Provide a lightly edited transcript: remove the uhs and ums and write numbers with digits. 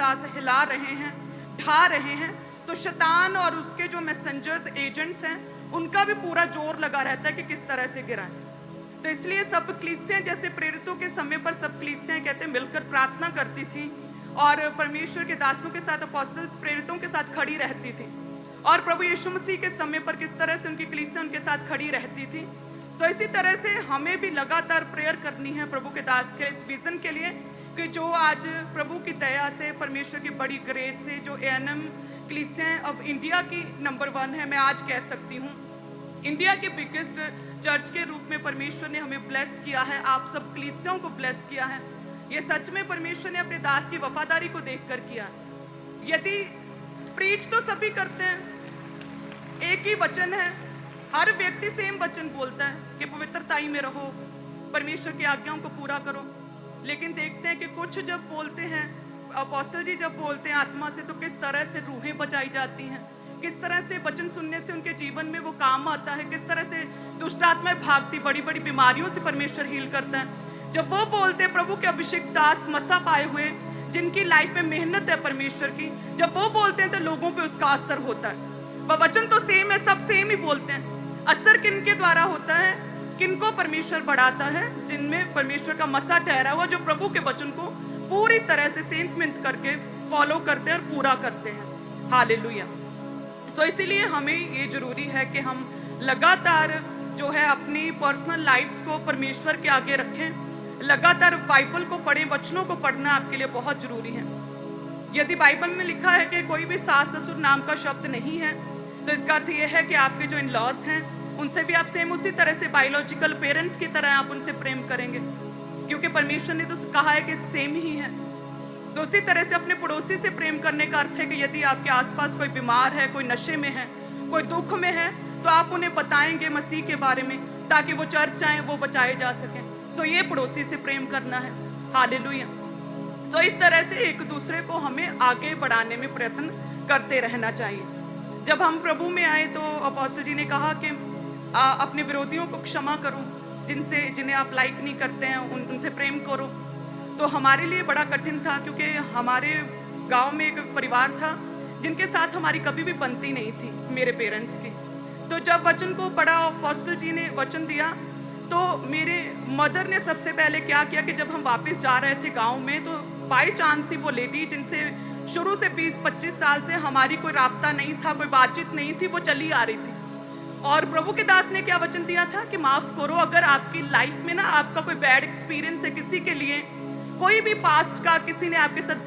दास हिला रहे हैं, ढा रहे हैं, तो शैतान और उसके जो मैसेंजर्स एजेंट्स हैं उनका भी पूरा जोर लगा रहता है कि किस तरह से गिराएं। तो इसलिए सब कलीसियां, जैसे प्रेरितों के समय पर सब कलीसियां कहते हैं मिलकर प्रार्थना करती थी और परमेश्वर के दासों के साथ, अपोस्टल्स प्रेरितों के साथ खड़ी रहती थी, और प्रभु यीशु मसीह के समय पर किस तरह से उनकी कलीसियां उनके साथ खड़ी रहती थी। सो इसी तरह से हमें भी लगातार प्रेयर करनी है प्रभु के दास के इस विजन के लिए कि जो आज प्रभु की दया से, परमेश्वर की बड़ी ग्रेस से जो एएनएम कलीसियां अब इंडिया की नंबर 1 है, मैं आज कह सकती हूँ इंडिया के बिगेस्ट चर्च के रूप में परमेश्वर ने हमें ब्लेस किया है, आप सब कलीसियाओं को ब्लेस किया है। ये सच में परमेश्वर ने अपने दास की वफादारी को देखकर किया। यदि प्रीच तो सभी करते हैं, एक ही वचन है, हर व्यक्ति सेम वचन बोलता है कि पवित्रताई में रहो, परमेश्वर की आज्ञाओं को पूरा करो, लेकिन देखते हैं कि कुछ जब बोलते हैं, अपोस्टल जी जब बोलते हैं आत्मा से, तो किस तरह से रूहें बचाई जाती हैं, किस तरह से वचन सुनने से उनके जीवन में वो काम आता है, किस तरह से दुष्ट आत्माएं भागती, बड़ी बड़ी बीमारियों से परमेश्वर हील करता है। जब वो बोलते हैं, प्रभु के अभिषेक दास मसा पाए हुए जिनकी लाइफ में मेहनत है परमेश्वर की, जब वो बोलते हैं तो लोगों पे उसका असर होता है। वह वचन तो सेम है, सब सेम ही बोलते हैं, असर किनके द्वारा होता है, किनको परमेश्वर बढ़ाता है, जिनमें परमेश्वर का मसा ठहरा हुआ, जो प्रभु के वचन को पूरी तरह से सेंट मिंट करके फॉलो करते हैं और पूरा करते हैं। हालेलुया। सो इसीलिए हमें ये जरूरी है कि हम लगातार जो है अपनी पर्सनल लाइफ्स को परमेश्वर के आगे रखें, लगातार बाइबल को पढ़ें, वचनों को पढ़ना आपके लिए बहुत जरूरी है। यदि बाइबल में लिखा है कि कोई भी सास ससुर नाम का शब्द नहीं है, तो इसका अर्थ ये है कि आपके जो इन लॉज हैं उनसे भी आप सेम उसी तरह से बायोलॉजिकल पेरेंट्स की तरह आप उनसे प्रेम करेंगे, क्योंकि परमेश्वर ने तो कहा है कि सेम ही है। तो उसी तरह से अपने पड़ोसी से प्रेम करने का अर्थ है कि यदि आपके आसपास कोई बीमार है, कोई नशे में है, कोई दुख में है, तो आप उन्हें बताएंगे मसीह के बारे में, ताकि वो चर्च आए, वो बचाए जा सकें। सो ये पड़ोसी से प्रेम करना है। हालेलुया। सो इस तरह से एक दूसरे को हमें आगे बढ़ाने में प्रयत्न करते रहना चाहिए। जब हम प्रभु में आए तो अपोस्टल जी ने कहा कि अपने विरोधियों को क्षमा करो, जिन्हें आप लाइक नहीं करते हैं उनसे प्रेम करो। तो हमारे लिए बड़ा कठिन था, क्योंकि हमारे गांव में एक परिवार था जिनके साथ हमारी कभी भी बनती नहीं थी, मेरे पेरेंट्स की। तो जब वचन को पढ़ा, अपोस्टल जी ने वचन दिया, तो मेरे मदर ने सबसे पहले क्या किया कि जब हम वापस जा रहे थे गांव में, तो बाई चांस ही वो लेडी जिनसे शुरू से 20-25 साल से हमारी कोई राब्ता नहीं था, कोई बातचीत नहीं थी, वो चली आ रही थी। और प्रभु के दास ने क्या वचन दिया था कि माफ करो, अगर आपकी लाइफ में ना आपका कोई बैड एक्सपीरियंस है किसी के लिए, कोई भी पास्ट का किसी ने आपके साथ